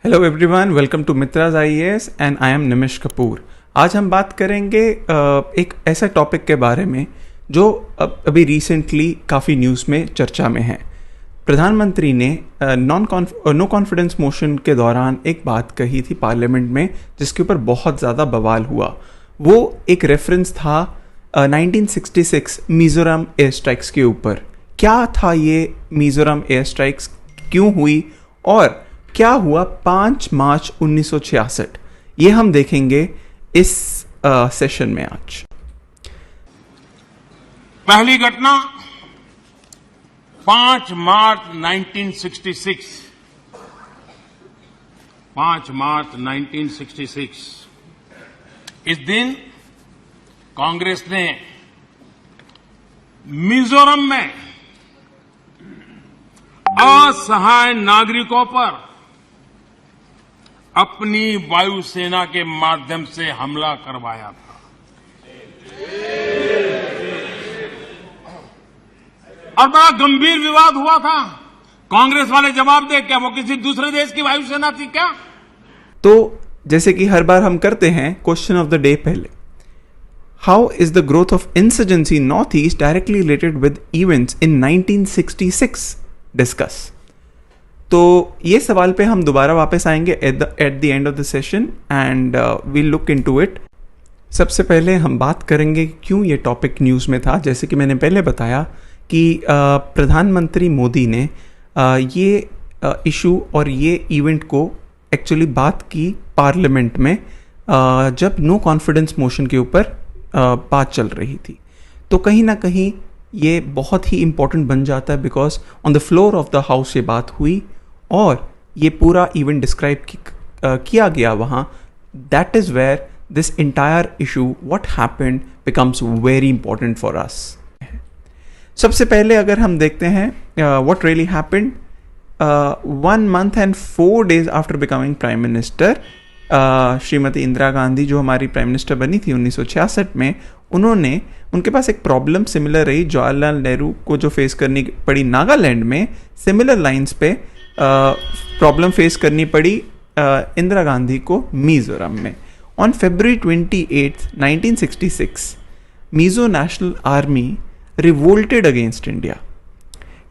Hello everyone, welcome to Mitra's IAS and I am Nimish Kapoor. आज हम बात करेंगे एक ऐसा टॉपिक के बारे में जो अभी रिसेंटली काफ़ी न्यूज़ में चर्चा में है। प्रधानमंत्री ने नो कॉन्फिडेंस मोशन के दौरान एक बात कही थी पार्लियामेंट में, जिसके ऊपर बहुत ज़्यादा बवाल हुआ। वो एक रेफरेंस था 1966 मिज़ोरम एयर स्ट्राइक्स के ऊपर। क्या था ये मिज़ोरम एयर स्ट्राइक्स, क्यों हुई और क्या हुआ 5 मार्च 1966, ये हम देखेंगे इस सेशन में आज। पहली घटना 5 मार्च 1966। 5 मार्च 1966 इस दिन कांग्रेस ने मिजोरम में असहाय नागरिकों पर अपनी वायुसेना के माध्यम से हमला करवाया था। और बड़ा गंभीर विवाद हुआ था। कांग्रेस वाले जवाब दे, क्या वो किसी दूसरे देश की वायुसेना थी क्या? तो जैसे कि हर बार हम करते हैं, क्वेश्चन ऑफ द डे पहले, how is the growth of insurgency north east directly related with events in 1966 discuss. तो ये सवाल पे हम दोबारा वापस आएंगे at the end of the session and we'll look into it. सबसे पहले हम बात करेंगे क्यों ये टॉपिक न्यूज़ में था। जैसे कि मैंने पहले बताया कि प्रधानमंत्री मोदी ने ये इशू और ये इवेंट को एक्चुअली बात की पार्लियामेंट में जब नो कॉन्फिडेंस मोशन के ऊपर बात चल रही थी। तो कहीं ना कहीं ये बहुत ही इम्पोर्टेंट बन जाता है, because on the floor of the house ये बात हुई और ये पूरा इवेंट डिस्क्राइब किया गया वहाँ। That is where this entire issue what happened becomes very important for us. सबसे पहले अगर हम देखते हैं what really happened, 1 month and 4 days after becoming prime minister, Shrimati Indira Gandhi जो हमारी प्राइम मिनिस्टर बनी थी 1966 में, उनके पास एक प्रॉब्लम सिमिलर रही जवाहरलाल नेहरू को जो फेस करनी पड़ी नागालैंड में। सिमिलर लाइंस पे प्रॉब्लम फेस करनी पड़ी इंदिरा गांधी को मिजोरम में। On February 28, 1966 Mizo national army revolted against India.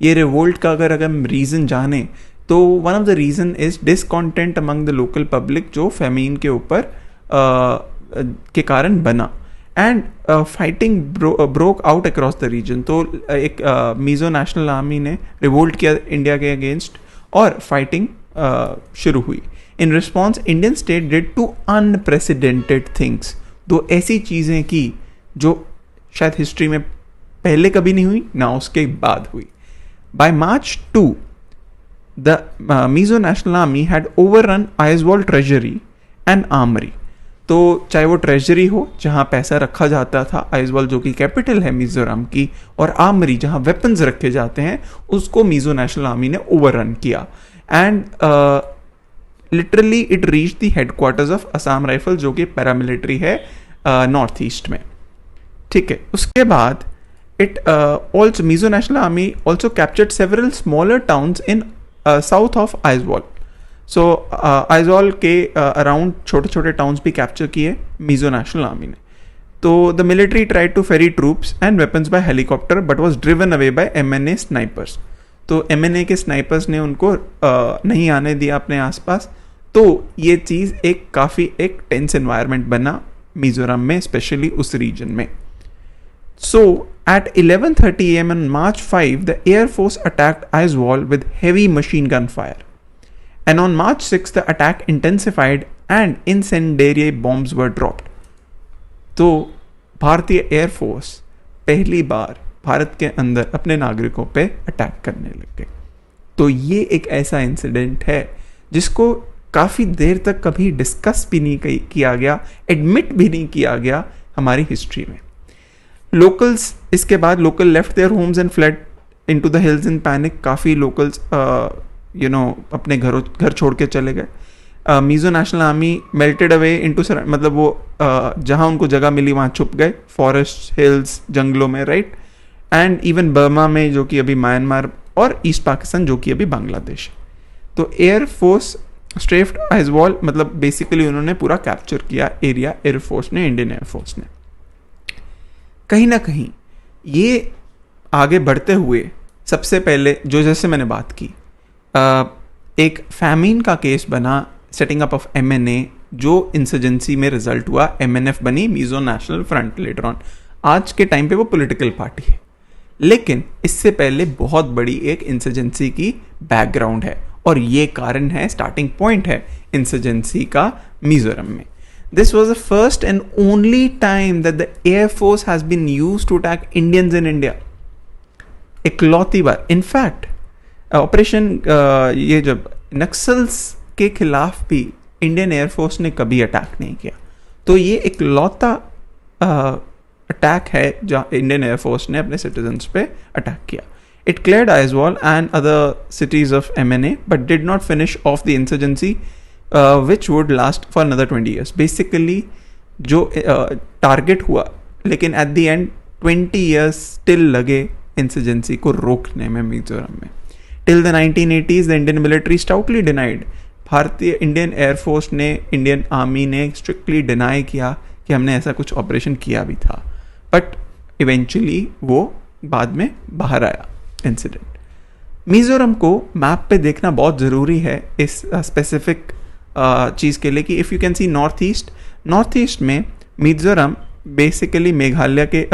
ये रिवोल्ट का अगर हम रीज़न जाने तो one of the reason is discontent among the local public, जो फेमीन के ऊपर के कारण बना। And fighting broke out across the region. तो एक मिजो नेशनल आर्मी ने रिवोल्ट किया इंडिया के अगेंस्ट और फाइटिंग शुरू हुई। In response Indian state did 2 unprecedented things. 2 ऐसी चीज़ें की जो शायद हिस्ट्री में पहले कभी नहीं हुई, ना उसके बाद हुई। By March 2, the Mizo National Army had overrun Aizawl Treasury and Armory। तो चाहे वो ट्रेजरी हो जहाँ पैसा रखा जाता था, आइजवाल जो कि कैपिटल है मिजोरम की, और आर्मरी जहाँ वेपन्स रखे जाते हैं, उसको मिजो नेशनल आर्मी ने ओवररन किया। And literally it reach the headquarters of Assam rifle, जो कि पैरामिलिट्री है नॉर्थ ईस्ट में। ठीक है, उसके बाद it also Mizo national army also captured several smaller towns in south of Aizawl. So Aizawl के अराउंड छोटे छोटे टाउन्स भी कैप्चर किए मिजो नेशनल आर्मी ने। तो the military tried to ferry troops and weapons by helicopter but was driven away by MNA snipers. तो MNA के snipers ने उनको नहीं आने दिया अपने आसपास। तो ये चीज़ काफ़ी एक टेंस एनवायरनमेंट बना मिजोरम में, स्पेशली उस रीजन में। सो at 11:30 AM on March 5, the Air Force attacked Aizawl with heavy machine gun fire. And on March 6, the attack intensified and incendiary bombs were dropped. तो भारतीय एयरफोर्स पहली बार भारत के अंदर अपने नागरिकों पे अटैक करने लग गए। तो ये एक ऐसा इंसिडेंट है जिसको काफ़ी देर तक कभी डिस्कस भी नहीं किया गया, एडमिट भी नहीं किया गया हमारी हिस्ट्री में। लोकल्स, इसके बाद local left their homes and fled into the hills in panic. काफ़ी लोकल्स अपने घर छोड़ के चले गए। Mizo national army melted away into, मतलब वो जहाँ उनको जगह मिली वहाँ छुप गए, फॉरेस्ट, हिल्स, जंगलों में, राइट। एंड इवन बर्मा में, जो कि अभी म्यांमार, और ईस्ट पाकिस्तान जो कि अभी बांग्लादेश है। तो एयर फोर्स स्ट्रेफ्ड आइजवॉल मतलब बेसिकली उन्होंने पूरा कैप्चर किया एरिया एयरफोर्स ने, इंडियन एयरफोर्स ने। कहीं ना कहीं ये आगे बढ़ते हुए सबसे पहले जो जैसे मैंने बात की एक फैमिन का केस बना, सेटिंग अप ऑफ MNA, जो इंसर्जेंसी में रिजल्ट हुआ, MNF बनी Mizo national front later on. आज के टाइम पे वो पॉलिटिकल पार्टी है, लेकिन इससे पहले बहुत बड़ी एक इंसर्जेंसी की बैकग्राउंड है और ये कारण है, स्टार्टिंग पॉइंट है इंसर्जेंसी का मिजोरम में। This was the first and only time that the Air Force has been used to attack Indians in India. इकलौती बार। इनफैक्ट ऑपरेशन ये जब नक्सल्स के खिलाफ भी इंडियन एयरफोर्स ने कभी अटैक नहीं किया, तो ये इकलौता अटैक है जहाँ इंडियन एयरफोर्स ने अपने सिटीजन्स पे अटैक किया। It cleared Aizawl and other cities of MNA, but did not finish off the insurgency, which would last for another 20 years. Basically, जो टारगेट हुआ, लेकिन at the end 20 years still लगे insurgency को रोकने में मिजोरम में। Till the 1980s, the Indian military stoutly denied. भारतीय Indian air force ने, इंडियन आर्मी ने स्ट्रिक्टली डिनाई किया कि हमने ऐसा कुछ ऑपरेशन किया भी था, बट इवेंचुअली वो बाद में बाहर आया इंसिडेंट। मिजोरम को मैप पे देखना बहुत ज़रूरी है इस स्पेसिफिक चीज़ के लिए कि if you can see north east में मिजोरम बेसिकली मेघालय के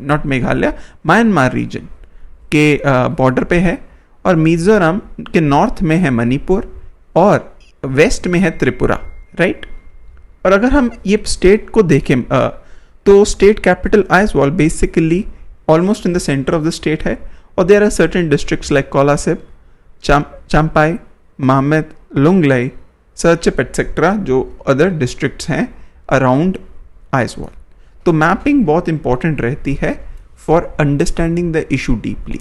नॉट मेघालय, म्यांमार रीजन के बॉर्डर पे है, और मिजोरम के नॉर्थ में है मणिपुर और वेस्ट में है त्रिपुरा, राइट। और अगर हम ये स्टेट को देखें तो state capital Aizawl basically almost in the centre of the state है, और there are certain districts like Kolasib, Champhai, Mamit, Lunglei, Serchhip etcetera जो अदर डिस्ट्रिक्ट्स हैं अराउंड आइजवॉल। तो मैपिंग बहुत इंपॉर्टेंट रहती है for understanding the issue deeply.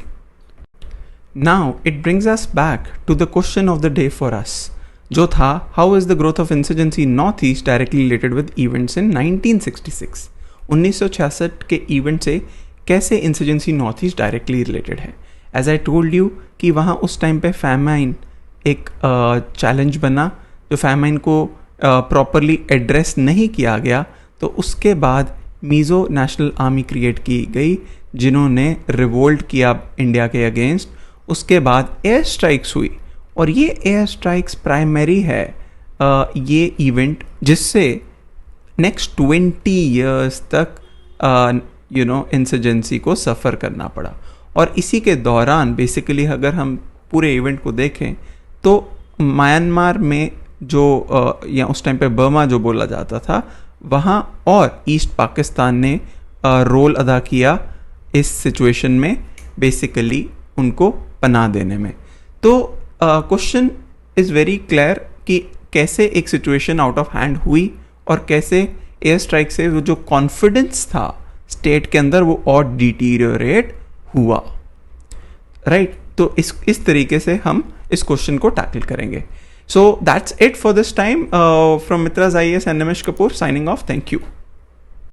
Now it brings us back to the question of the day for us, जो था how is the growth of insurgency north east directly related with events in 1966। 1966 के event से कैसे insurgency north east directly related है। As I told you कि वहाँ उस time पे फैमाइन एक चैलेंज बना, जो फैमाइन को प्रॉपरली एड्रेस नहीं किया गया, तो उसके बाद मिजो नेशनल आर्मी क्रिएट की गई जिन्होंने रिवोल्ट किया इंडिया के अगेंस्ट। उसके बाद एयर स्ट्राइक्स हुई, और ये एयर स्ट्राइक्स प्राइमरी है ये इवेंट जिससे नेक्स्ट 20 ईयर्स तक इंसर्जेंसी को सफ़र करना पड़ा। और इसी के दौरान बेसिकली अगर हम पूरे इवेंट को देखें तो म्यांमार में जो या उस टाइम पे बर्मा जो बोला जाता था वहाँ, और ईस्ट पाकिस्तान ने रोल अदा किया इस सिचुएशन में, बेसिकली उनको पनाह देने में। तो क्वेश्चन इज़ वेरी क्लियर कि कैसे एक सिचुएशन आउट ऑफ हैंड हुई और कैसे एयर स्ट्राइक से वो जो कॉन्फिडेंस था स्टेट के अंदर वो और डिटीरियोरेट हुआ, राइट। तो इस तरीके से हम इस क्वेश्चन को टैकल करेंगे। So that's it for this time from Mitra's IAS and Nimesh Kapoor signing off. Thank you.